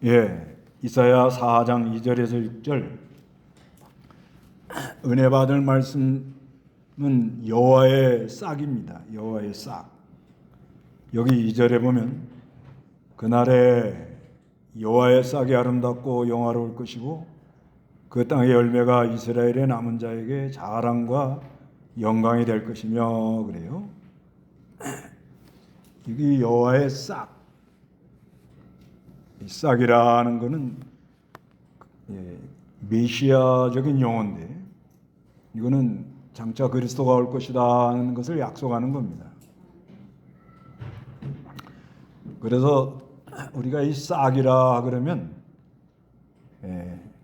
이사야 4장 2절에서 6절 은혜 받을 말씀은 여호와의 싹입니다. 여호와의 싹. 여기 2절에 보면 그날에 여호와의 싹이 아름답고 영화로울 것이고 그 땅의 열매가 이스라엘의 남은 자에게 자랑과 영광이 될 것이며 그래요. 이게 여호와의 싹. 이 싹이라는 것은 메시아적인 용어인데 이거는 장차 그리스도가 올 것이다 하는 것을 약속하는 겁니다. 그래서 우리가 이 싹이라 그러면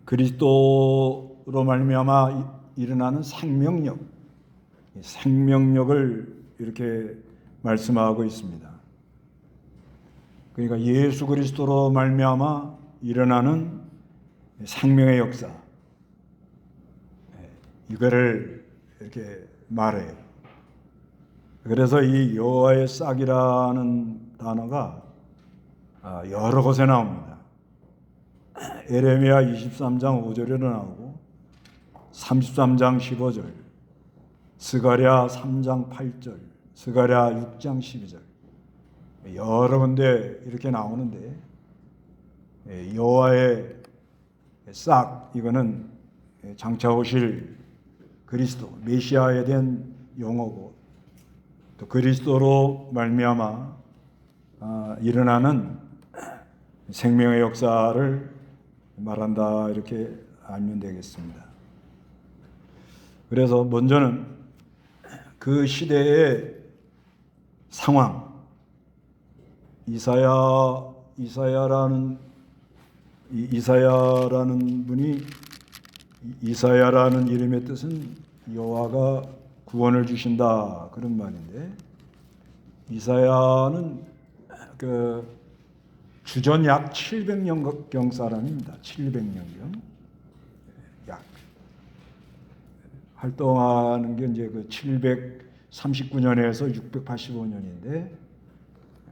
그리스도로 말미암아 일어나는 생명력을 이렇게 말씀하고 있습니다. 그러니까 예수 그리스도로 말미암아 일어나는 생명의 역사, 이거를 이렇게 말해요. 그래서 이 여호와의 싹이라는 단어가 여러 곳에 나옵니다. 에레미야 23장 5절에도 나오고 33장 15절, 스가랴 3장 8절, 스가랴 6장 12절 여러 군데 이렇게 나오는데 여호와의 싹 이거는 장차 오실 그리스도 메시아에 대한 용어고 또 그리스도로 말미암아 일어나는 생명의 역사를 말한다 이렇게 알면 되겠습니다. 그래서 먼저는 그 시대의 상황 이사야라는 분이 이사야라는 이름의 뜻은 여호와가 구원을 주신다 그런 말인데 이사야는 그 주전 약 700년경 사람입니다. 700년경 약 활동하는 게 이제 그 739년에서 685년인데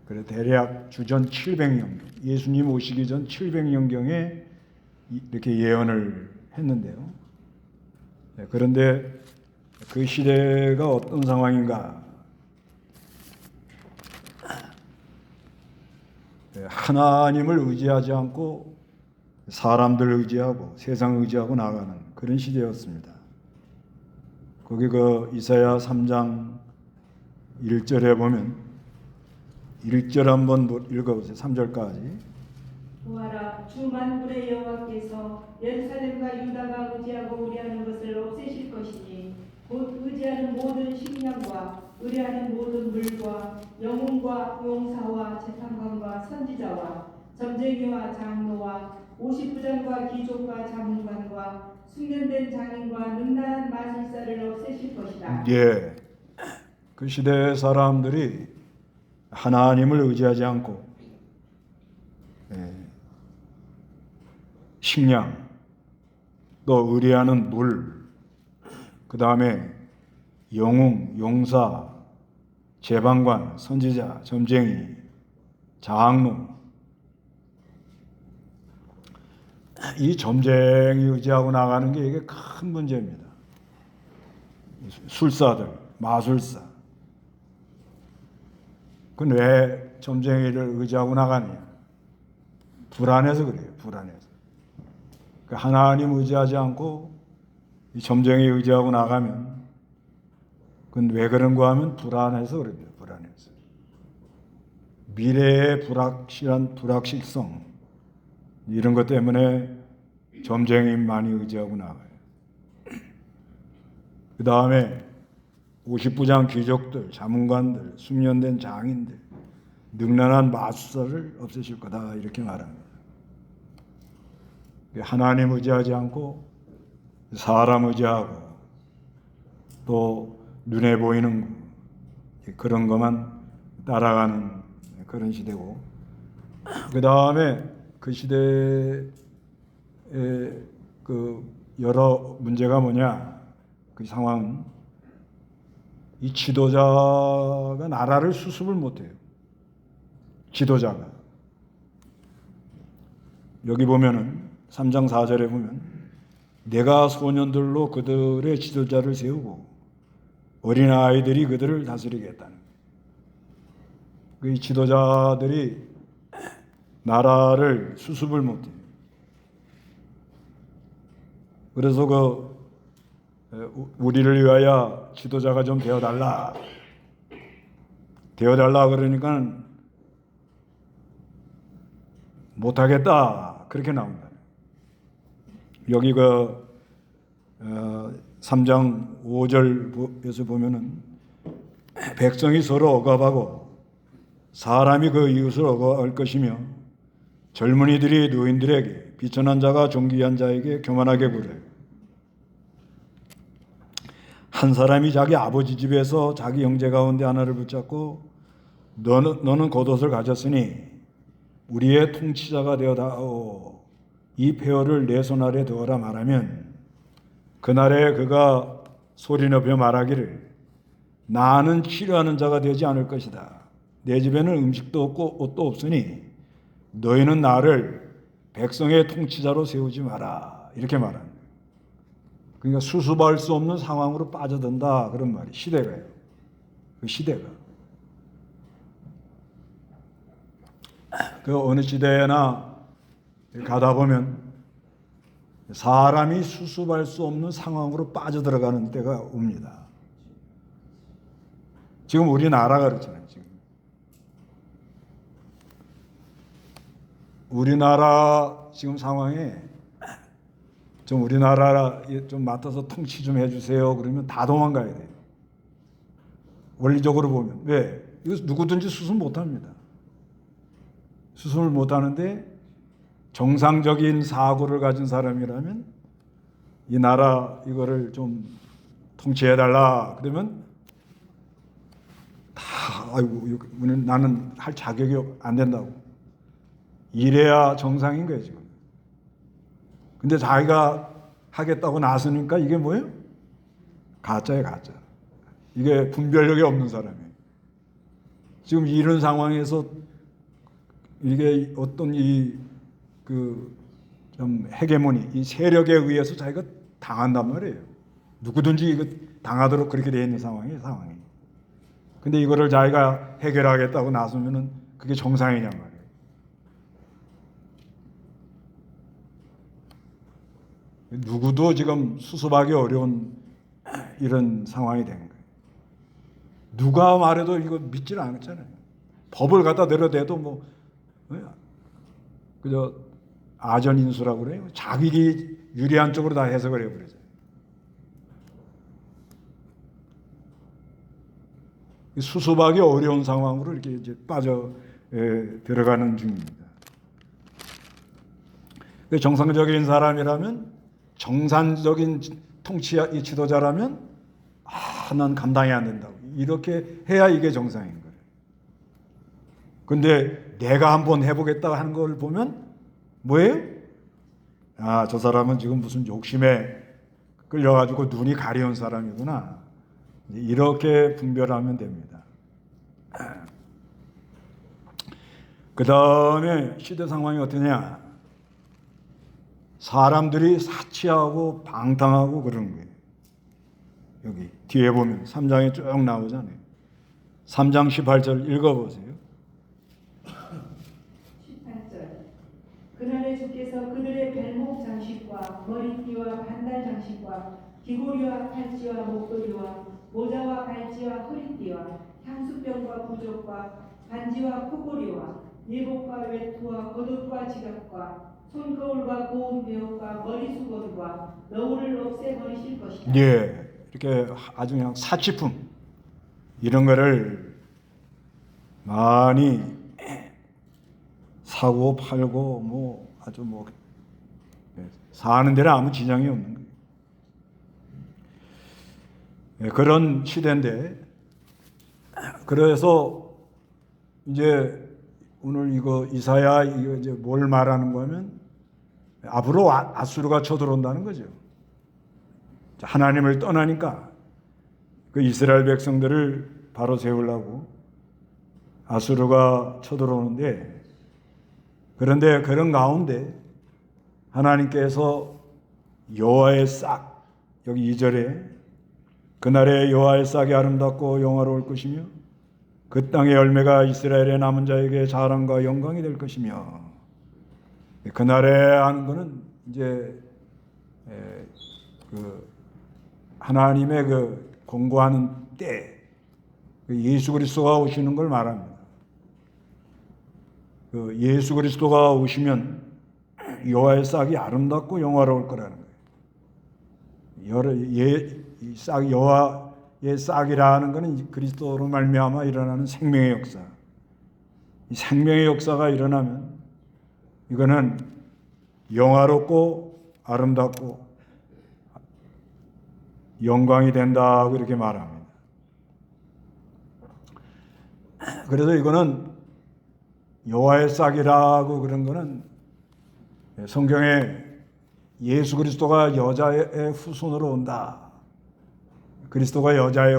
그래 대략 주전 700년경 예수님 오시기 전 700년경에 이렇게 예언을 했는데요. 그런데 그 시대가 어떤 상황인가? 하나님을 의지하지 않고 사람들을 의지하고 세상을 의지하고 나가는 그런 시대였습니다. 거기 그 이사야 3장 1절에 보면 1절 한번 읽어보세요. 3절까지. 보아라, 주 만군의 여호와께서 예루살렘과 유다가 의지하고 의뢰하는 것을 없애실 것이니 곧 의지하는 모든 식량과 의뢰하는 모든 물과 영웅과 용사와 재판관과 선지자와 점쟁이와 장로와 50부장과 귀족과 자문관과 숙련된 장인과 능란한 마술사를 없애실 것이다. 그 시대 사람들이 하나님을 의지하지 않고 식량, 또 의뢰하는 물, 그 다음에 영웅, 용사, 재방관, 선지자, 점쟁이, 장로 이 점쟁이 의지하고 나가는 게 이게 큰 문제입니다. 술사들, 마술사 그건 왜 점쟁이를 의지하고 나가느냐? 불안해서 그래요. 불안해서. 하나님 의지하지 않고 이 점쟁이 의지하고 나가면 그건 왜 그런가 하면 불안해서 그럽니다. 불안해서. 미래의 불확실성 이런 것 때문에 점쟁이 많이 의지하고 나가요. 그 다음에 50부장 귀족들, 자문관들, 숙련된 장인들, 능란한 마술사를 없애실 거다 이렇게 말합니다. 하나님 의지하지 않고 사람 의지하고 또 눈에 보이는 그런 것만 따라가는 그런 시대고 그 다음에 그 시대에 그 여러 문제가 뭐냐 그 상황은 이 지도자가 나라를 수습을 못해요. 지도자가 여기 보면은 3장 4절에 보면 내가 소년들로 그들의 지도자를 세우고 어린아이들이 그들을 다스리겠다는 그 지도자들이 나라를 수습을 못해요. 그래서 우리를 위하여 지도자가 좀 되어달라 그러니까 못하겠다 그렇게 나온다. 여기 3장 5절에서 보면은 백성이 서로 억압하고 사람이 그 이웃을 억압할 것이며 젊은이들이 노인들에게 비천한 자가 존귀한 자에게 교만하게 굴어요. 한 사람이 자기 아버지 집에서 자기 형제 가운데 하나를 붙잡고 너는 겉옷을 가졌으니 우리의 통치자가 되어다오. 이 폐허를 내 손 아래 두어라 말하면 그날에 그가 소리 높여 말하기를 나는 치료하는 자가 되지 않을 것이다. 내 집에는 음식도 없고 옷도 없으니 너희는 나를 백성의 통치자로 세우지 마라. 이렇게 말합니다. 그러니까 수습할 수 없는 상황으로 빠져든다 그런 말이 시대가요. 그 시대가 그 어느 시대나 가다 보면 사람이 수습할 수 없는 상황으로 빠져들어가는 때가 옵니다. 지금 우리나라가 그렇잖아요. 지금 우리나라 지금 상황에 좀 우리나라 좀 맡아서 통치 좀 해주세요. 그러면 다 도망가야 돼요. 원리적으로 보면 왜? 이거 누구든지 수습 못합니다. 수습을 못하는데 정상적인 사고를 가진 사람이라면 이 나라 이거를 좀 통치해달라 그러면 다 아이고 나는 할 자격이 안 된다고 이래야 정상인 거예요 지금. 근데 자기가 하겠다고 나서니까 이게 뭐예요? 가짜예요 가짜. 이게 분별력이 없는 사람이에요. 지금 이런 상황에서 이게 어떤 좀 헤게모니, 이 세력에 의해서 자기가 당한단 말이에요. 누구든지 이거 당하도록 그렇게 되어 있는 상황이. 근데 이거를 자기가 해결하겠다고 나서면은 그게 정상이냔 말이에요. 누구도 지금 수습하기 어려운 이런 상황이 된 거예요. 누가 말해도 이거 믿지를 않았잖아요. 법을 갖다 내려대도 그저 아전인수라고 그래요. 자기 유리한 쪽으로 다 해석을 해버리죠. 수습하기 어려운 상황으로 이렇게 이제 빠져 들어가는 중입니다. 정상적인 사람이라면 정상적인 통치 지도자라면 난 감당이 안 된다고 이렇게 해야 이게 정상인 거예요. 근데 내가 한번 해보겠다 하는 걸 보면 뭐예요? 저 사람은 지금 무슨 욕심에 끌려가지고 눈이 가려운 사람이구나. 이렇게 분별하면 됩니다. 그 다음에 시대 상황이 어떠냐? 사람들이 사치하고 방탕하고 그러는 거예요. 여기 뒤에 보면 3장에 쭉 나오잖아요. 3장 18절 읽어보세요. 18절 그날에 주께서 그들의 발목 장식과 머리띠와 반달 장식과 귀고리와 팔찌와 목도리와 모자와 발찌와 허리띠와 향수병과 부족과 반지와 코고리와 예복과 외투와 겉옷과 지갑과 손거울과 고운 배옷과 머리수건과 너울을 없애버리실 것이다. 예, 이렇게 아주 그냥 사치품 이런 거를 많이 사고 팔고 아주 사는 데는 아무 지장이 없는 거예요. 그런 시대인데 그래서 이제 오늘 이거 이사야 이거 이제 뭘 말하는 거면 앞으로 아수르가 쳐들어온다는 거죠. 하나님을 떠나니까 그 이스라엘 백성들을 바로 세우려고 아수르가 쳐들어오는데 그런데 그런 가운데 하나님께서 여호와의 싹, 여기 2절에 그날에 여호와의 싹이 아름답고 영화로울 것이며 그 땅의 열매가 이스라엘의 남은 자에게 자랑과 영광이 될 것이며, 그날에 하는 것은 이제 그 하나님의 그 공고하는 때, 예수 그리스도가 오시는 걸 말합니다. 그 예수 그리스도가 오시면 여호와의 싹이 아름답고 영화로울 거라는 거예요. 여호와의 싹이라는 것은 그리스도로 말미암아 일어나는 생명의 역사. 이 생명의 역사가 일어나면 이거는 영화롭고 아름답고 영광이 된다, 그렇게 말합니다. 그래서 이거는 여호와의 싹이라고 그런 거는 성경에 예수 그리스도가 여자의 후손으로 온다. 그리스도가 여자의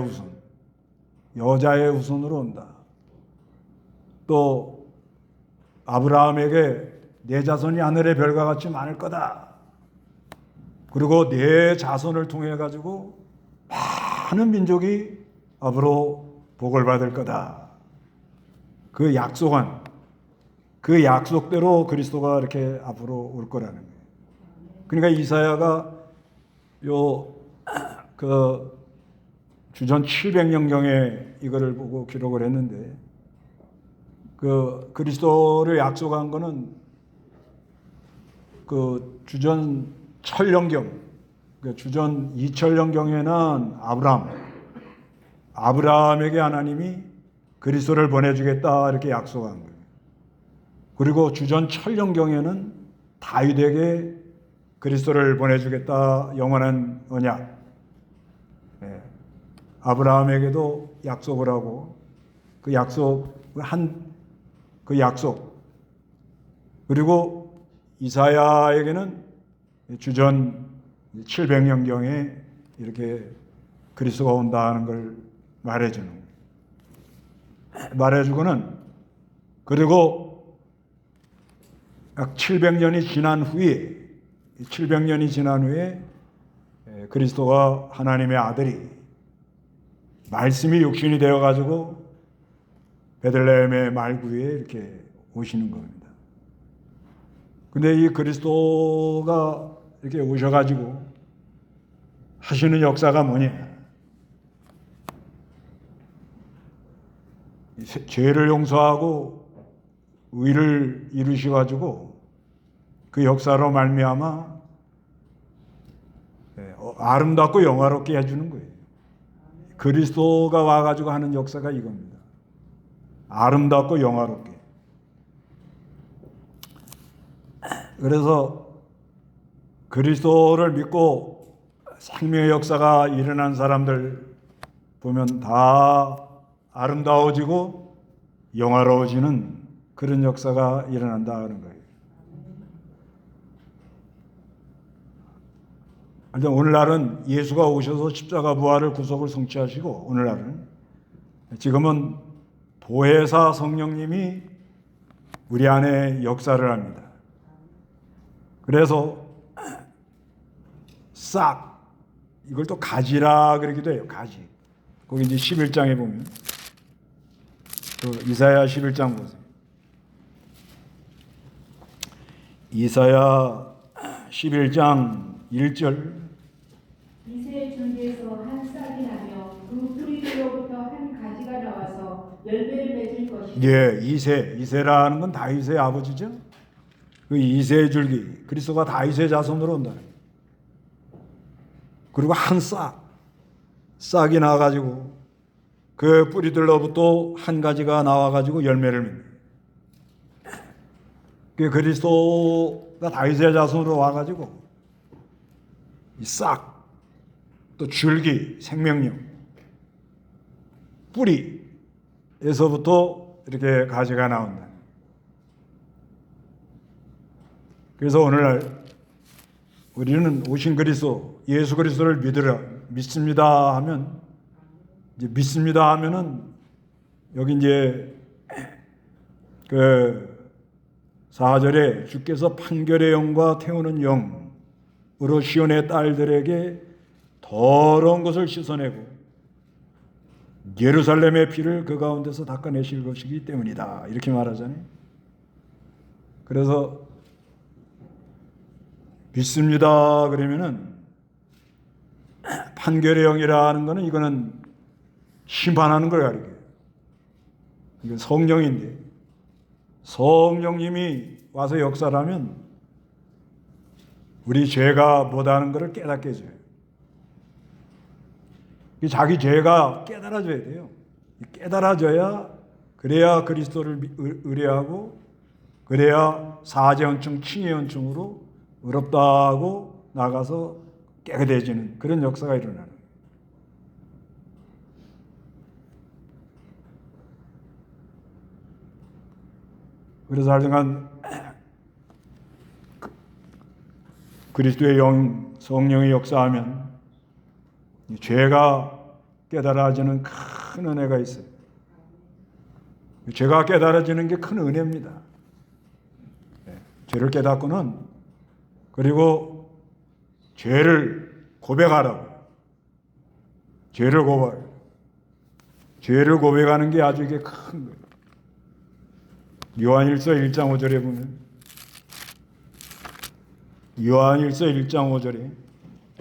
후손으로 온다. 또 아브라함에게 내 자손이 하늘의 별과 같이 많을 거다. 그리고 내 자손을 통해 가지고 많은 민족이 앞으로 복을 받을 거다. 그 약속대로 그리스도가 이렇게 앞으로 올 거라는 거예요. 그러니까 이사야가 그 주전 700년경에 이거를 보고 기록을 했는데, 그 그리스도를 약속한 거는 그 주전 천년경, 그 주전 2000년경에는 아브라함에게 하나님이 그리스도를 보내주겠다, 이렇게 약속한 거예요. 그리고 주전 천년경에는 다윗에게 그리스도를 보내주겠다, 영원한 언약. 아브라함에게도 약속을 하고 그 약속. 그리고 이사야에게는 주전 700년경에 이렇게 그리스도가 온다는 걸 말해주고는, 그리고 약 700년이 지난 후에 그리스도가 하나님의 아들이 말씀이 육신이 되어 가지고 베들레헴의 말구에 이렇게 오시는 겁니다. 근데 이 그리스도가 이렇게 오셔 가지고 하시는 역사가 뭐냐? 죄를 용서하고 의를 이루시 가지고 그 역사로 말미암아 아름답고 영화롭게 해주는 거예요. 그리스도가 와가지고 하는 역사가 이겁니다. 아름답고 영화롭게. 그래서 그리스도를 믿고 생명의 역사가 일어난 사람들 보면 다 아름다워지고 영화로워지는 그런 역사가 일어난다는 거예요. 오늘날은 예수가 오셔서 십자가 부활을 구속을 성취하시고, 오늘날은 지금은 보혜사 성령님이 우리 안에 역사를 합니다. 그래서 싹, 이걸 또 가지라 그러기도 해요. 가지. 거기 이제 11장에 보면, 또 이사야 11장 보세요. 이사야 11장 1절. 이새 줄기에서 한 싹이 나며 그 뿌리로부터 한 가지가 나와서 열매를 맺을 것이다. 예, 이새라는 건 다윗의 아버지죠. 그 이새의 줄기, 그리스도가 다윗의 자손으로 온다. 그리고 한 싹이 나와가지고 그 뿌리들로부터 한 가지가 나와가지고 열매를 맺는. 그 그리스도가 다윗의 자손으로 와가지고 이 싹, 또 줄기, 생명력, 뿌리에서부터 이렇게 가지가 나온다. 그래서 오늘날 우리는 오신 그리스도, 예수 그리스도를 믿습니다 하면, 이제 믿습니다 하면은 여기 이제 그 4절에 주께서 판결의 영과 태우는 영으로 시온의 딸들에게 더러운 것을 씻어내고 예루살렘의 피를 그 가운데서 닦아내실 것이기 때문이다. 이렇게 말하잖아요. 그래서 믿습니다 그러면은 판결의 영이라는 거는 이거는 심판하는 걸 가리켜요. 이건 성령인데 성령님이 와서 역사를 하면 우리 죄가 뭐다는 것을 깨닫게 해줘요. 자기 죄가 깨달아져야 돼요. 깨달아져야 그래야 그리스도를 의뢰하고 그래야 사제헌청 칭의헌청으로 의롭다고 나가서 깨끗해지는 그런 역사가 일어나는 거예요. 그래서 하여간 그리스도의 성령이 역사하면 죄가 깨달아지는 큰 은혜가 있어요. 죄가 깨달아지는 게 큰 은혜입니다. 죄를 깨닫고는 그리고 죄를 고백하라고. 죄를 고백하는 게 아주 이게 큰 거예요. 요한일서 1장 5절에 보면 요한일서 1장 5절에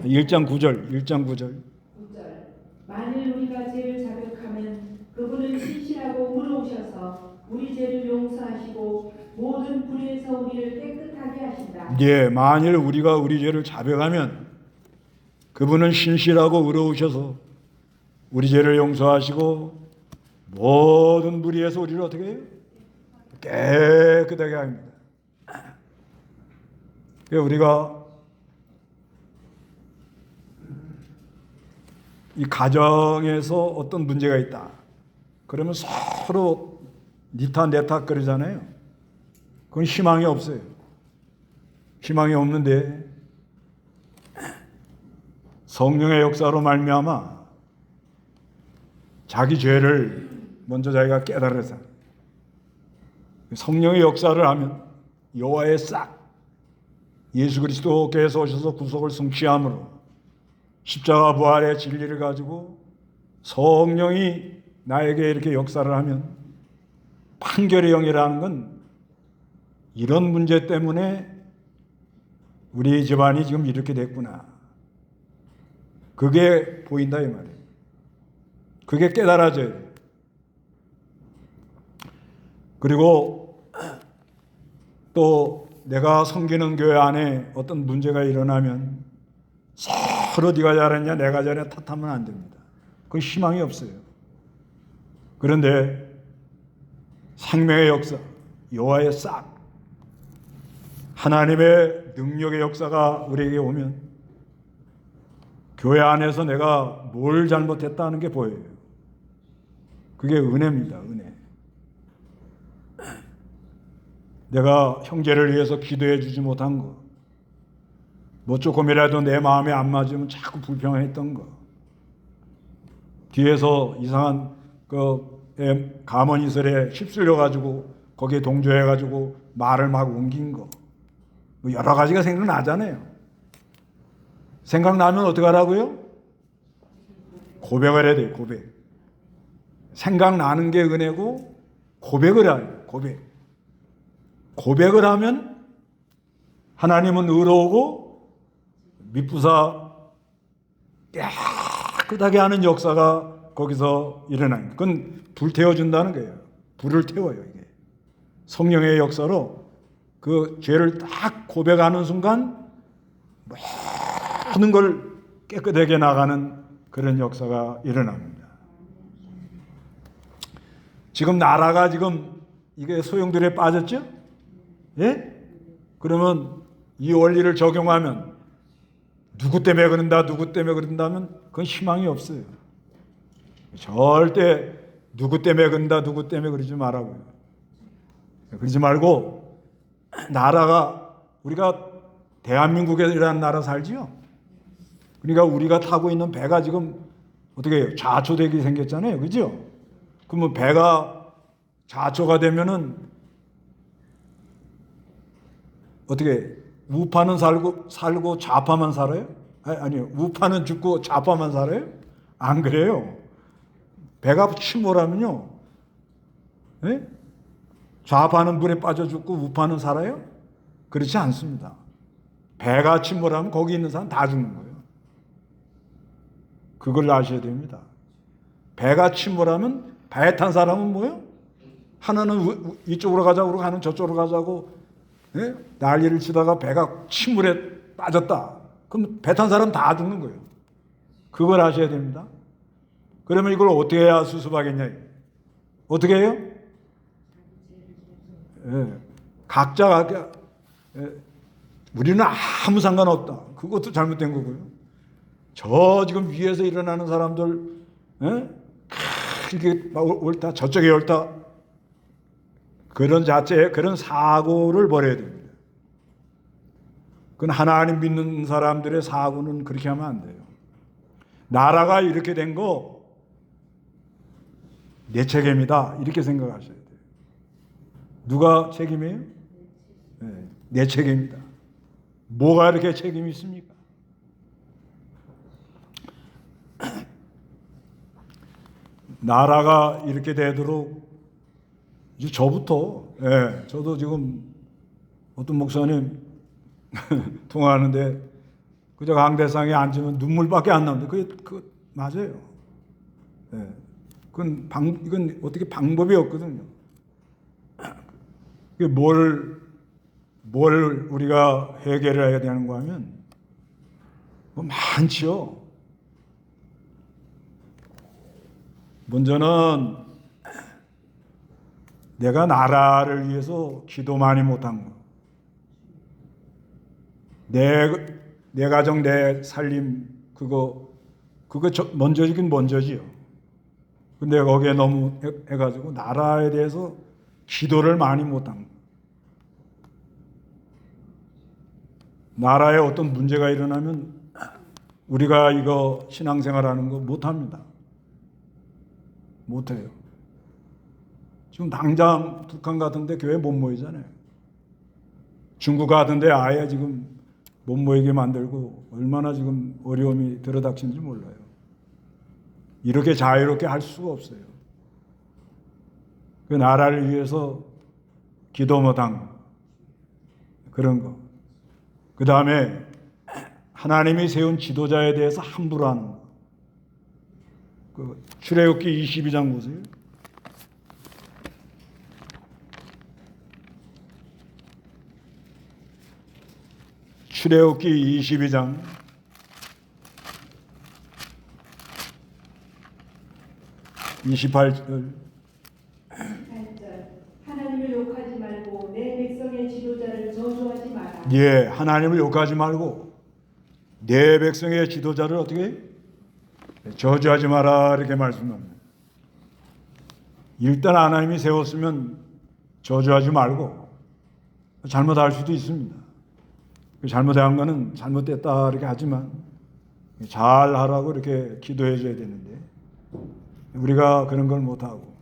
1장 9절 만일 우리가 죄를 자백하면 그분은 신실하고 의로우셔서 우리 죄를 용서하시고 모든 불의에서 우리를 깨끗하게 하신다. 예, 만일 우리가 우리 죄를 자백하면 그분은 신실하고 의로우셔서 우리 죄를 용서하시고 모든 불의에서 우리를 어떻게 해요? 깨끗하게 합니다. 우리가 이 가정에서 어떤 문제가 있다. 그러면 서로 니탓 내탓 그러잖아요. 그건 희망이 없어요. 희망이 없는데 성령의 역사로 말미암아 자기 죄를 먼저 자기가 깨달아서 성령의 역사를 하면 여호와의 싹 예수 그리스도께서 오셔서 구속을 성취함으로 십자가 부활의 진리를 가지고 성령이 나에게 이렇게 역사를 하면 판결의 영이라는 건 이런 문제 때문에 우리 집안이 지금 이렇게 됐구나. 그게 보인다 이 말이에요. 그게 깨달아져야 돼요. 그리고 또 내가 섬기는 교회 안에 어떤 문제가 일어나면 서로 네가 잘했냐 내가 잘했냐 탓하면 안 됩니다. 그건 희망이 없어요. 그런데 생명의 역사, 여호와의 싹, 하나님의 능력의 역사가 우리에게 오면 교회 안에서 내가 뭘 잘못했다는 게 보여요. 그게 은혜입니다. 은혜. 내가 형제를 위해서 기도해 주지 못한 거, 뭐 조금이라도 내 마음에 안 맞으면 자꾸 불평했던 거, 뒤에서 이상한 가문이설에 휩쓸려 가지고 거기에 동조해 가지고 말을 막 옮긴 거, 뭐 여러 가지가 생각나잖아요. 생각나면 어떻게 하라고요? 고백을 해야 돼요. 고백. 생각나는 게 은혜고 고백을 해요. 고백을 하면 하나님은 의로우고 미쁘사 깨끗하게 하는 역사가 거기서 일어나요. 그건 불태워준다는 거예요. 불을 태워요. 이게 성령의 역사로 그 죄를 딱 고백하는 순간 모든 걸 깨끗하게 나가는 그런 역사가 일어납니다. 지금 나라가 지금 이게 소용돌이에 빠졌죠? 예? 그러면 이 원리를 적용하면 누구 때문에 그런다면 그건 희망이 없어요. 절대 누구 때문에 그러지 말라고요. 그러지 말고 나라가 우리가 대한민국이라는 나라 살지요. 그러니까 우리가 타고 있는 배가 지금 어떻게 해요? 좌초되게 생겼잖아요. 그죠? 그러면 배가 좌초가 되면은 어떻게 우파는 살고 좌파만 살아요? 아니요. 우파는 죽고 좌파만 살아요? 안 그래요. 배가 침몰하면요. 예? 좌파는 물에 빠져 죽고 우파는 살아요? 그렇지 않습니다. 배가 침몰하면 거기 있는 사람 다 죽는 거예요. 그걸 아셔야 됩니다. 배가 침몰하면 배에 탄 사람은 뭐예요? 하나는 이쪽으로 가자고 그러고 하나는 저쪽으로 가자고 예? 난리를 치다가 배가 침물에 빠졌다. 그럼 배 탄 사람 다 죽는 거예요. 그걸 아셔야 됩니다. 그러면 이걸 어떻게 해야 수습하겠냐? 어떻게 해요? 예. 각자 우리는 아무 상관없다. 그것도 잘못된 거고요. 저 지금 위에서 일어나는 사람들 이렇게 옳다 저쪽에 옳다 그런 자체 그런 사고를 버려야 됩니다. 그건 하나님 믿는 사람들의 사고는 그렇게 하면 안 돼요. 나라가 이렇게 된 거 내 책임이다 이렇게 생각하셔야 돼요. 누가 책임이에요? 네, 내 책임이다. 뭐가 이렇게 책임이 있습니까? 나라가 이렇게 되도록 이제 저부터 저도 지금 어떤 목사님 통화하는데 그저 강대상에 앉으면 눈물밖에 안 나는데 그 맞아요. 이건 어떻게 방법이 없거든요. 뭘 우리가 해결을 해야 되는가 하면 뭐 많지요. 먼저는 내가 나라를 위해서 기도 많이 못한 거. 내 가정, 내 살림, 그거 먼저이긴 먼저지요. 근데 거기에 너무 해가지고 나라에 대해서 기도를 많이 못한 거. 나라에 어떤 문제가 일어나면 우리가 이거 신앙생활하는 거 못합니다. 못해요. 지금 당장 북한 같은데 교회 못 모이잖아요. 중국 같은데 아예 지금 못 모이게 만들고 얼마나 지금 어려움이 들어닥치는지 몰라요. 이렇게 자유롭게 할 수가 없어요. 그 나라를 위해서 기도 못한 그런 거. 그 다음에 하나님이 세운 지도자에 대해서 함부로 하는 거. 그 출애굽기 22장 보세요. 출애굽기 22장 28절 하나님을 욕하지 말고 내 백성의 지도자를 저주하지 마라. 예, 하나님을 욕하지 말고 내 백성의 지도자를 어떻게 저주하지 마라 이렇게 말씀합니다. 일단 하나님이 세웠으면 저주하지 말고 잘못할 수도 있습니다. 잘못한 거는 잘못됐다 이렇게 하지만 잘 하라고 이렇게 기도해 줘야 되는데 우리가 그런 걸 못하고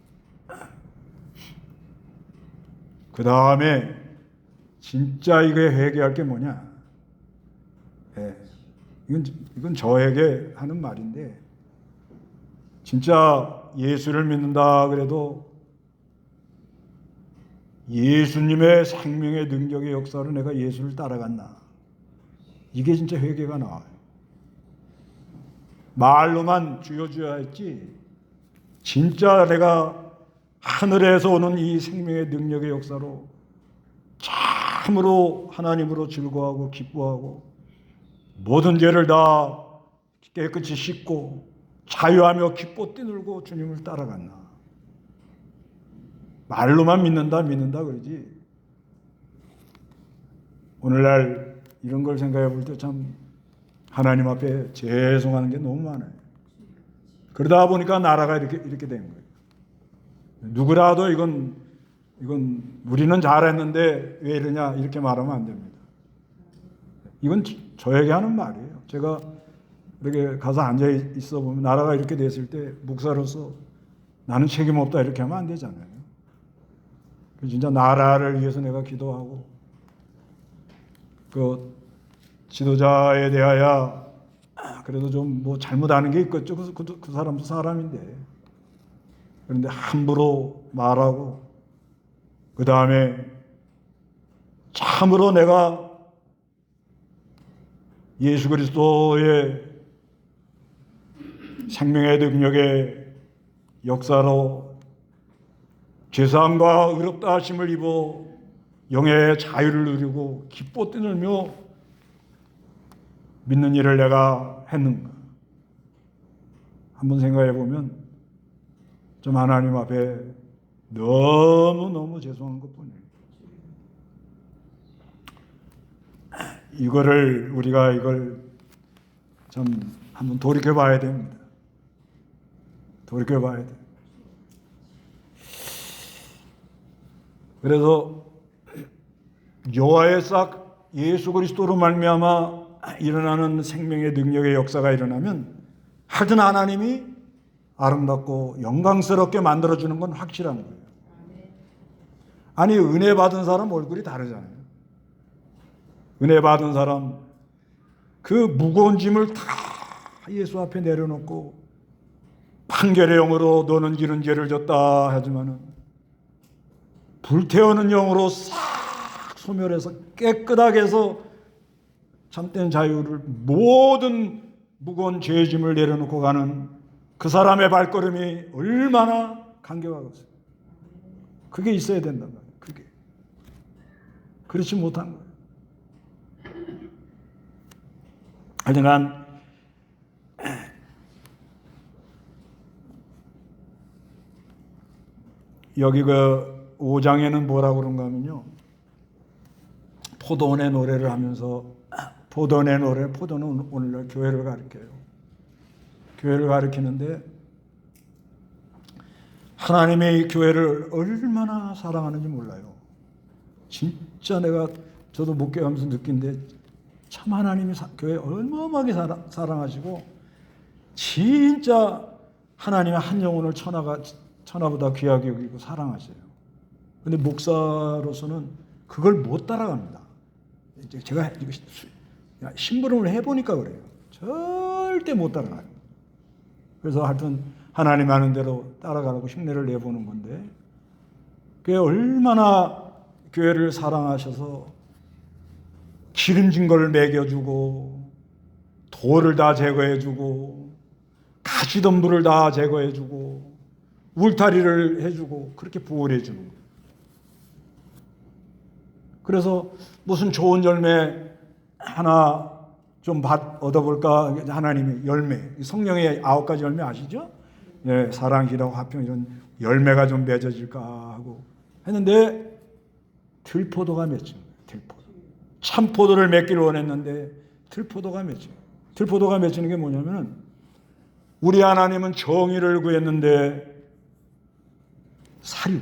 그 다음에 진짜 이게 회개할 게 뭐냐? 이건 저에게 하는 말인데 진짜 예수를 믿는다 그래도 예수님의 생명의 능력의 역사로 내가 예수를 따라갔나? 이게 진짜 회개가 나와요. 말로만 주여 주여 했지 진짜 내가 하늘에서 오는 이 생명의 능력의 역사로 참으로 하나님으로 즐거워하고 기뻐하고 모든 죄를 다 깨끗이 씻고 자유하며 기뻐 뛰놀고 주님을 따라갔나. 말로만 믿는다 그러지. 오늘날 이런 걸 생각해 볼 때 참 하나님 앞에 죄송하는 게 너무 많아요. 그러다 보니까 나라가 이렇게 된 거예요. 누구라도 이건 우리는 잘했는데 왜 이러냐 이렇게 말하면 안 됩니다. 이건 저에게 하는 말이에요. 제가 이렇게 가서 앉아 있어 보면 나라가 이렇게 됐을 때 목사로서 나는 책임 없다 이렇게 하면 안 되잖아요. 진짜 나라를 위해서 내가 기도하고 그 지도자에 대하여 그래도 좀 뭐 잘못하는 게 있겠죠. 그 사람도 사람인데. 그런데 함부로 말하고 그 다음에 참으로 내가 예수 그리스도의 생명의 능력의 역사로 죄사함과 의롭다 하심을 입어 영의 자유를 누리고 기뻐 뛰놀며 믿는 일을 내가 했는가? 한번 생각해 보면 좀 하나님 앞에 너무너무 죄송한 것뿐이에요. 우리가 이걸 좀 한번 돌이켜 봐야 됩니다. 돌이켜 봐야 돼요. 그래서 여호와의 싹 예수 그리스도로 말미암아 일어나는 생명의 능력의 역사가 일어나면 하여튼 하나님이 아름답고 영광스럽게 만들어주는 건 확실한 거예요. 아니 은혜 받은 사람 얼굴이 다르잖아요. 은혜 받은 사람 그 무거운 짐을 다 예수 앞에 내려놓고 판결의 영으로 너는 이런 죄를 졌다 하지만은 불태우는 영으로 싹 소멸해서 깨끗하게 해서 참된 자유를 모든 무거운 죄짐을 내려놓고 가는 그 사람의 발걸음이 얼마나 간격하겠어요. 그게 있어야 된단 말이에요. 그게 그렇지 못한 거예요. 하여간 여기 그 5장에는 뭐라고 그런가 하면요. 포도원의 노래를 하면서 포도는 오늘날 교회를 가리켜요. 교회를 가리키는데 하나님의 교회를 얼마나 사랑하는지 몰라요. 진짜 저도 목회하면서 느낀데 참 하나님이 교회 어마어마하게 사랑하시고 진짜 하나님의 한 영혼을 천하보다 귀하게 여기고 사랑하세요. 근데 목사로서는 그걸 못 따라갑니다. 제가 심부름을 해보니까 그래요. 절대 못 따라가요. 그래서 하여튼 하나님 하는 대로 따라가라고 흉내를 내보는 건데 그게 얼마나 교회를 사랑하셔서 기름진 걸 먹여주고 돌을 다 제거해주고 가시덤불을 다 제거해주고 울타리를 해주고 그렇게 보호해주는 거예요. 그래서 무슨 좋은 열매 하나 좀 얻어볼까 하나님의 열매 성령의 9가지 열매 아시죠? 예, 사랑, 희락, 화평 이런 열매가 좀 맺어질까 하고 했는데 들포도가 맺힌 거예요. 들포도. 참포도를 맺기를 원했는데 들포도가 맺힌 거예요. 들포도가 맺히는 게 뭐냐면 우리 하나님은 정의를 구했는데 사리로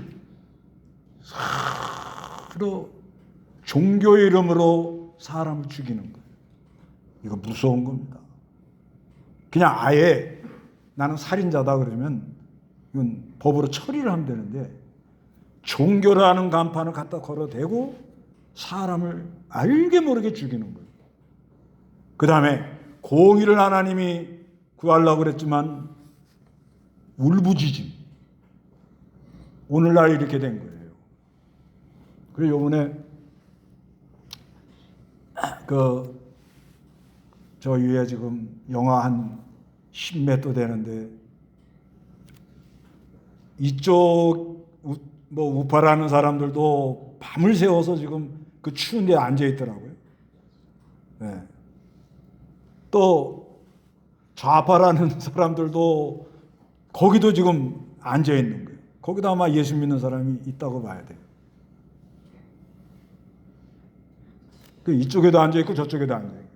종교의 이름으로 사람을 죽이는 거예요. 이거 무서운 겁니다. 그냥 아예 나는 살인자다 그러면 이건 법으로 처리를 하면 되는데 종교라는 간판을 갖다 걸어대고 사람을 알게 모르게 죽이는 거예요. 그 다음에 공의를 하나님이 구하려고 그랬지만 울부짖음. 오늘날 이렇게 된 거예요. 그래서 요번에 저 위에 지금 영하 한 10몇 도 되는데 이쪽 우파라는 사람들도 밤을 새워서 지금 그 추운 데 앉아 있더라고요. 네. 또 좌파라는 사람들도 거기도 지금 앉아 있는 거예요. 거기도 아마 예수 믿는 사람이 있다고 봐야 돼요. 이쪽에도 앉아 있고 저쪽에도 앉아 있고.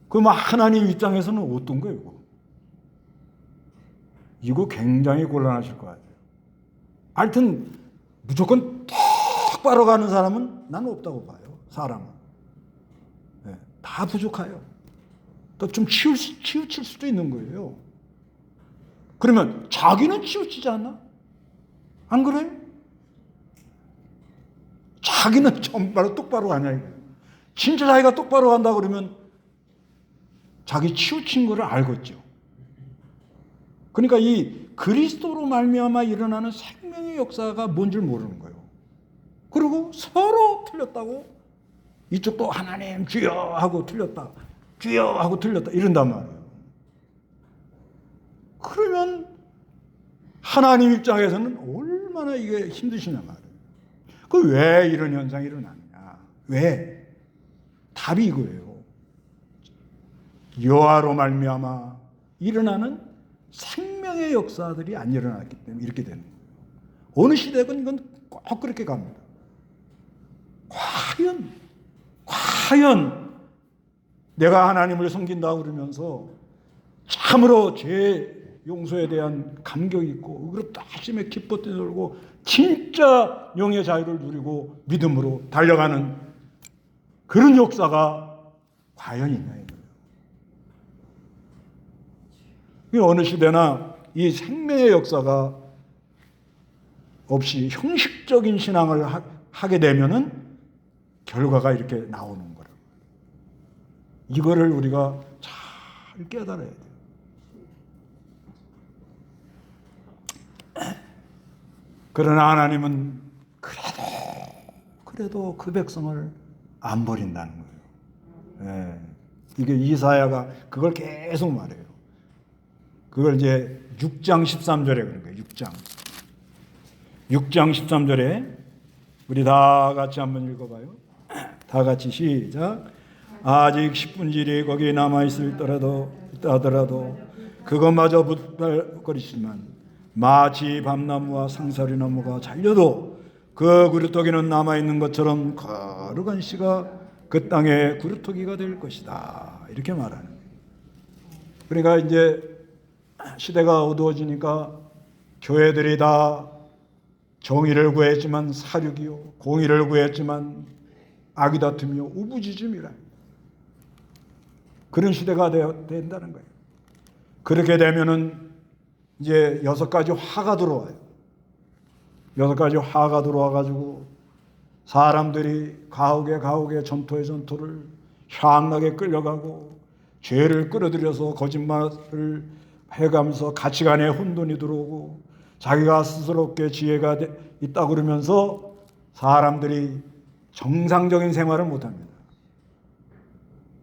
그럼 하나님 입장에서는 어떤 거예요, 이거? 이거 굉장히 곤란하실 것 같아요. 하여튼 무조건 똑바로 가는 사람은 나는 없다고 봐요. 사람은. 네, 다 부족해요. 또 좀 치우칠 수도 있는 거예요. 그러면 자기는 치우치지 않나? 안 그래요? 자기는 정말로 똑바로 가냐 이거예요. 진짜 자기가 똑바로 간다 그러면 자기 치우친 거를 알겠죠. 그러니까 이 그리스도로 말미암아 일어나는 생명의 역사가 뭔 줄 모르는 거예요. 그리고 서로 틀렸다고 이쪽도 하나님 주여 하고 틀렸다, 주여 하고 틀렸다 이런단 말이에요. 그러면 하나님 입장에서는 얼마나 이게 힘드시냐 말이에요. 그 왜 이런 현상이 일어나느냐? 왜? 답이 이거예요. 여호와로 말미암아 일어나는 생명의 역사들이 안 일어났기 때문에 이렇게 되는 거예요. 어느 시대건 이건 꼭 그렇게 갑니다. 과연 내가 하나님을 섬긴다 그러면서 참으로 죄 용서에 대한 감격이 있고 의롭다 하심에 기뻐 뛰놀고 진짜 영의 자유를 누리고 믿음으로 달려가는 그런 역사가 과연 있냐 이거예요. 어느 시대나 이 생명의 역사가 없이 형식적인 신앙을 하게 되면은 결과가 이렇게 나오는 거라고. 이거를 우리가 잘 깨달아야 돼요. 그러나 하나님은 그래도 그 백성을 안 버린다는 거예요. 예. 이게 이사야가 그걸 계속 말해요. 그걸 이제 6장 13절에 그런 거예요. 6장 13절에 우리 다 같이 한번 읽어봐요. 다 같이 시작. 아직 10분질이 거기에 남아있을 하더라도 그것마저 붙발거리지만 마치 밤나무와 상서리나무가 잘려도 그 구루토기는 남아있는 것처럼 거룩한 씨가 그 땅의 구루토기가 될 것이다. 이렇게 말하는 거예요. 그러니까 이제 시대가 어두워지니까 교회들이 다 정의를 구했지만 사륙이요, 공의를 구했지만 악이 다툼이요, 우부지즘이라. 그런 시대가 된다는 거예요. 그렇게 되면은 이제 6가지 화가 들어와요. 6가지 화가 들어와가지고 사람들이 가옥에 전토를 향락에 끌려가고 죄를 끌어들여서 거짓말을 해가면서 가치관에 혼돈이 들어오고 자기가 스스롭게 지혜가 있다 그러면서 사람들이 정상적인 생활을 못합니다.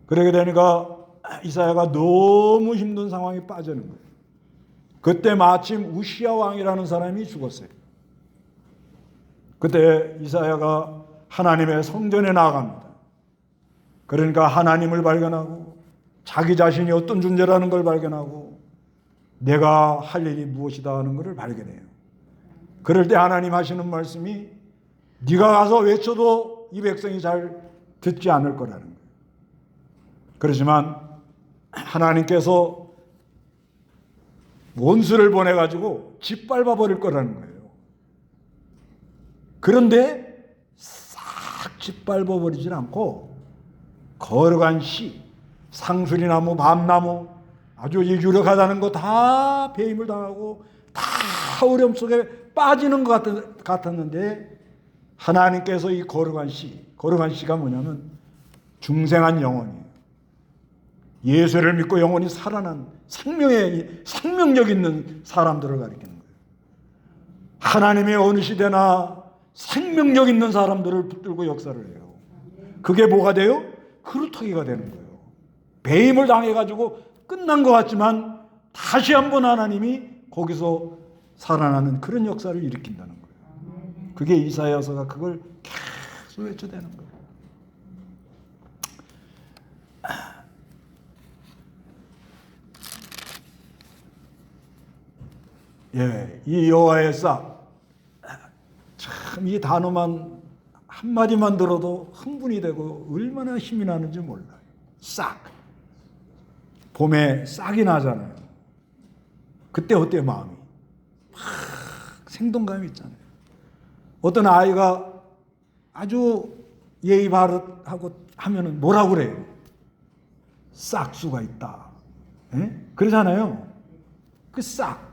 그러게 되니까 이사야가 너무 힘든 상황에 빠지는 거예요. 그때 마침 우시야 왕이라는 사람이 죽었어요. 그때 이사야가 하나님의 성전에 나아갑니다. 그러니까 하나님을 발견하고 자기 자신이 어떤 존재라는 걸 발견하고 내가 할 일이 무엇이다 하는 것을 발견해요. 그럴 때 하나님 하시는 말씀이 네가 가서 외쳐도 이 백성이 잘 듣지 않을 거라는 거예요. 그렇지만 하나님께서 원수를 보내가지고 짓밟아 버릴 거라는 거예요. 그런데 싹 짓밟아 버리질 않고 거룩한 씨, 상수리나무, 밤나무 아주 유력하다는 거 다 배임을 당하고 다 어려움 속에 빠지는 것 같았는데 하나님께서 이 거룩한 씨가 뭐냐면 중생한 영혼이에요. 예수를 믿고 영혼이 살아난 생명력 있는 사람들을 가리키는 거예요. 하나님의 어느 시대나 생명력 있는 사람들을 붙들고 역사를 해요. 그게 뭐가 돼요? 그루터기가 되는 거예요. 배임을 당해가지고 끝난 것 같지만 다시 한번 하나님이 거기서 살아나는 그런 역사를 일으킨다는 거예요. 그게 이사야서가 그걸 계속 외쳐대는 거예요. 예, 이 여호와의 싹, 참 이 단어만 한마디만 들어도 흥분이 되고 얼마나 힘이 나는지 몰라요. 싹. 봄에 싹이 나잖아요. 그때 어때요, 마음이? 막 생동감이 있잖아요. 어떤 아이가 아주 예의 바르하고 하면은 뭐라고 그래요? 싹수가 있다. 예? 그러잖아요. 그 싹.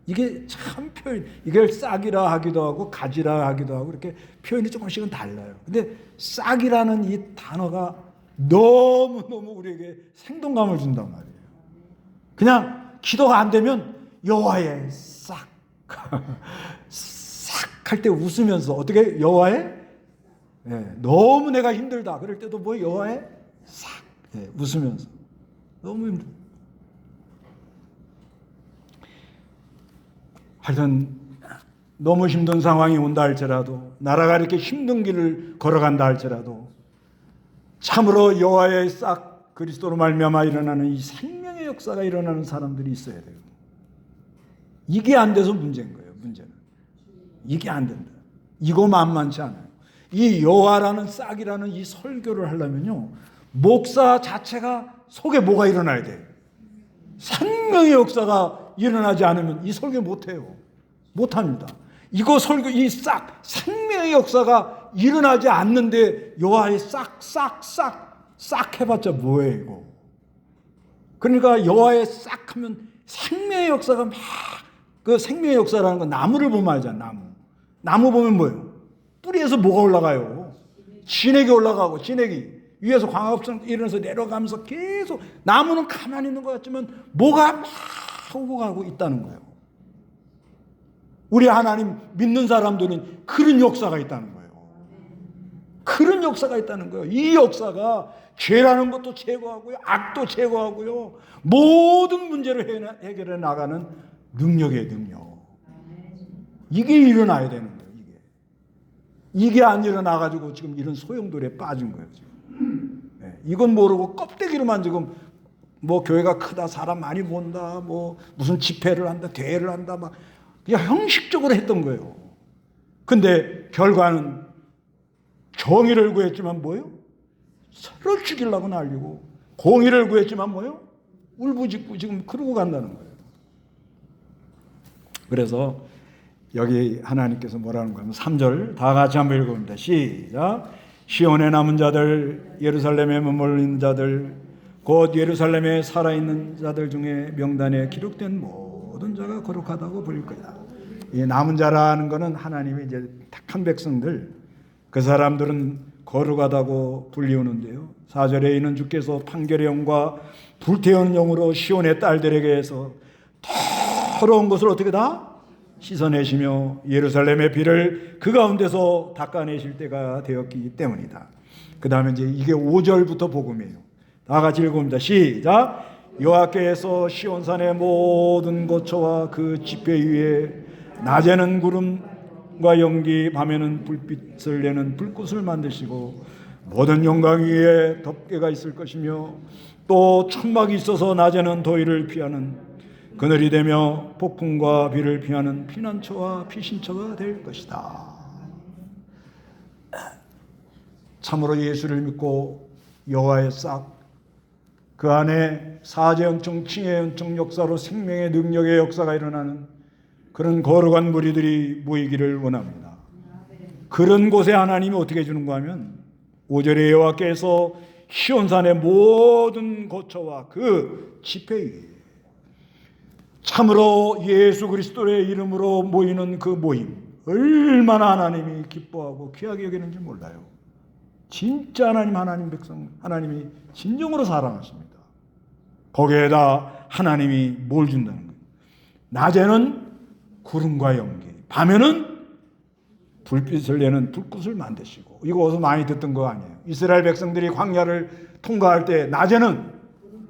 이게 참 이걸 싹이라 하기도 하고 가지라 하기도 하고 이렇게 표현이 조금씩은 달라요. 근데 싹이라는 이 단어가 너무너무 우리에게 생동감을 준단 말이에요. 그냥 기도가 안 되면 여호와의 싹 할 때 웃으면서 어떻게 여호와의 너무 내가 힘들다 그럴 때도 뭐 여호와의 싹 웃으면서 너무 힘들어. 하여튼 너무 힘든 상황이 온다 할지라도 나라가 이렇게 힘든 길을 걸어간다 할지라도 참으로 여호와의 싹 그리스도로 말미암아 일어나는 이 생명의 역사가 일어나는 사람들이 있어야 돼요. 이게 안 돼서 문제인 거예요. 문제는 이게 안 된다. 이거 만만치 않아요. 이 여호와라는 싹이라는 이 설교를 하려면요 목사 자체가 속에 뭐가 일어나야 돼요. 생명의 역사가 일어나지 않으면 이 설교 못해요. 못합니다. 이거 설교 이 싹 생명의 역사가 일어나지 않는데 여호와의 싹 해봤자 뭐예요 이거. 그러니까 여호와의 싹 하면 생명의 역사가 막 그 생명의 역사라는 건 나무를 보면 알잖아. 나무 보면 뭐예요? 뿌리에서 뭐가 올라가요? 진액이 올라가고 진액이 위에서 광합성 일어나서 내려가면서 계속 나무는 가만히 있는 것 같지만 뭐가 막 오고 가고 있다는 거예요. 우리 하나님 믿는 사람들은 그런 역사가 있다는 거예요. 그런 역사가 있다는 거예요. 이 역사가 죄라는 것도 제거하고요, 악도 제거하고요, 모든 문제를 해결해 나가는 능력의 능력. 이게 일어나야 되는 거예요. 이게 안 일어나가지고 지금 이런 소용돌이에 빠진 거예요. 지금. 이건 모르고 껍데기로만 지금 뭐 교회가 크다, 사람 많이 본다, 뭐 무슨 집회를 한다, 대회를 한다, 막 그냥 형식적으로 했던 거예요. 근데 결과는 정의를 구했지만 뭐예요? 서로 죽이려고 날리고, 공의를 구했지만 뭐예요? 울부짖고 지금 그러고 간다는 거예요. 그래서 여기 하나님께서 뭐라는 거냐면 3절 다 같이 한번 읽어봅니다. 시작. 시온에 남은 자들, 예루살렘에 머물러 있는 자들, 곧 예루살렘에 살아있는 자들 중에 명단에 기록된 모든 자가 거룩하다고 부를 거야. 이 남은 자라는 것은 하나님이 이제 택한 백성들, 그 사람들은 거룩하다고 불리우는데요. 4절에 이는 주께서 판결의 영과 불태우는 영으로 시온의 딸들에게 해서 더러운 것을 어떻게 다 씻어내시며 예루살렘의 비를 그 가운데서 닦아내실 때가 되었기 때문이다. 그 다음에 이제 이게 5절부터 복음이에요. 다 같이 읽어봅니다. 시작. 여호와께서 시온산의 모든 거처와 그 지폐 위에 낮에는 구름과 연기, 밤에는 불빛을 내는 불꽃을 만드시고 모든 영광 위에 덮개가 있을 것이며 또 천막이 있어서 낮에는 더위를 피하는 그늘이 되며 폭풍과 비를 피하는 피난처와 피신처가 될 것이다. 참으로 예수를 믿고 여호와의 싹, 그 안에 사제연청, 칭해연청 역사로 생명의 능력의 역사가 일어나는 그런 거룩한 무리들이 모이기를 원합니다. 그런 곳에 하나님이 어떻게 해주는가 하면 5절에 여호와께서 시온산의 모든 거처와 그 지폐 위에 참으로 예수 그리스도의 이름으로 모이는 그 모임, 얼마나 하나님이 기뻐하고 귀하게 여기는지 몰라요. 진짜 하나님 백성, 하나님이 진정으로 사랑하십니다. 거기에다 하나님이 뭘 준다는 거예요? 낮에는 구름과 연기, 밤에는 불빛을 내는 불꽃을 만드시고, 이거 어디서 많이 듣던 거 아니에요? 이스라엘 백성들이 광야를 통과할 때 낮에는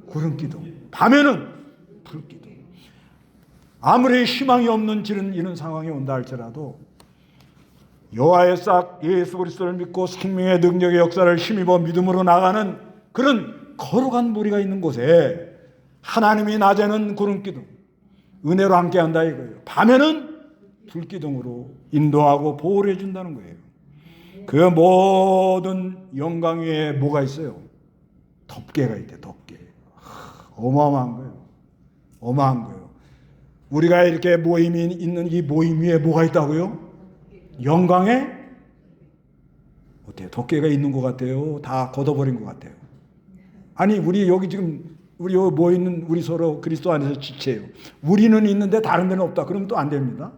구름 기둥, 밤에는 불 기둥. 아무리 희망이 없는 이런 상황이 온다 할지라도 여호와의 싹, 예수 그리스도를 믿고 생명의 능력의 역사를 힘입어 믿음으로 나가는 그런 거룩한 무리가 있는 곳에 하나님이 낮에는 구름 기둥, 은혜로 함께한다 이거예요. 밤에는 불 기둥으로 인도하고 보호를 해준다는 거예요. 그 모든 영광 위에 뭐가 있어요? 덮개가 있대. 덮개. 어마어마한 거예요. 어마한 거예요. 우리가 이렇게 모임이 있는 이 모임 위에 뭐가 있다고요? 영광에 어때요? 덮개가 있는 것 같아요? 다 걷어버린 것 같아요? 아니, 우리 여기 지금 우리 여기 모여 있는 우리 서로 그리스도 안에서 지체예요. 우리는 있는데 다른 데는 없다. 그러면 또 안 됩니다.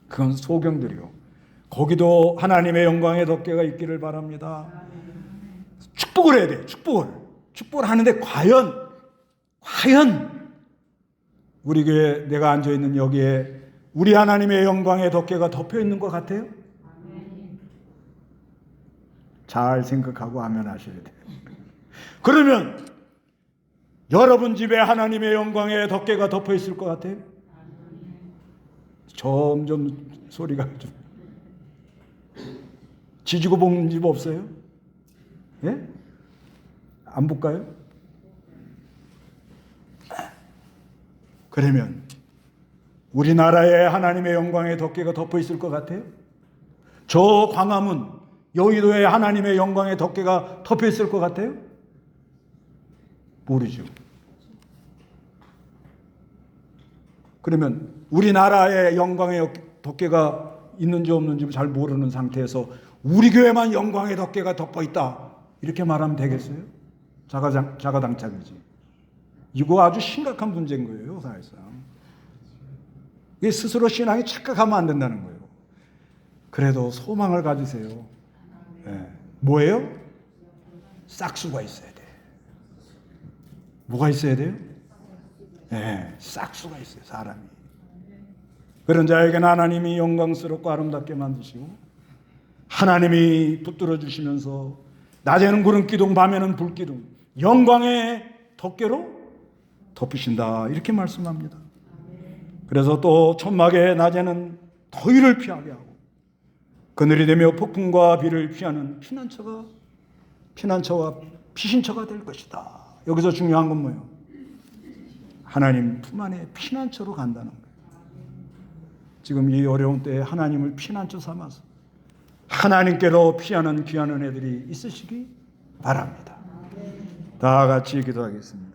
그건 소경들이요. 거기도 하나님의 영광의 덮개가 있기를 바랍니다. 축복을 해야 돼. 축복을 하는데 과연 우리 교회 내가 앉아 있는 여기에 우리 하나님의 영광의 덮개가 덮여 있는 것 같아요? 잘 생각하고 아멘 하셔야 돼요. 그러면 여러분 집에 하나님의 영광의 덮개가 덮여 있을 것 같아요? 점점 소리가 좀 지지고 볶는 집 없어요? 예? 안 볼까요? 그러면 우리나라에 하나님의 영광의 덮개가 덮여 있을 것 같아요? 저 광화문 여의도에 하나님의 영광의 덮개가 덮여 있을 것 같아요? 모르죠. 그러면 우리나라에 영광의 덮개가 있는지 없는지 잘 모르는 상태에서 우리 교회만 영광의 덮개가 덮어 있다 이렇게 말하면 되겠어요? 자가당착이지. 이거 아주 심각한 문제인 거예요, 사실상. 이게 스스로 신앙이 착각하면 안 된다는 거예요. 그래도 소망을 가지세요. 네. 뭐예요? 싹수가 있어야 돼. 뭐가 있어야 돼요? 네, 싹수가 있어요, 사람이. 그런 자에게는 하나님이 영광스럽고 아름답게 만드시고 하나님이 붙들어 주시면서 낮에는 구름 기둥, 밤에는 불 기둥, 영광의 덮개로 덮으신다 이렇게 말씀합니다. 그래서 또 천막의 낮에는 더위를 피하게 하고 그늘이 되며 폭풍과 비를 피하는 피난처와 피신처가 될 것이다. 여기서 중요한 건 뭐예요? 하나님 품 안에 피난처로 간다는 거예요. 지금 이 어려운 때에 하나님을 피난처 삼아서 하나님께로 피하는 귀한 은혜들이 있으시기 바랍니다. 다 같이 기도하겠습니다.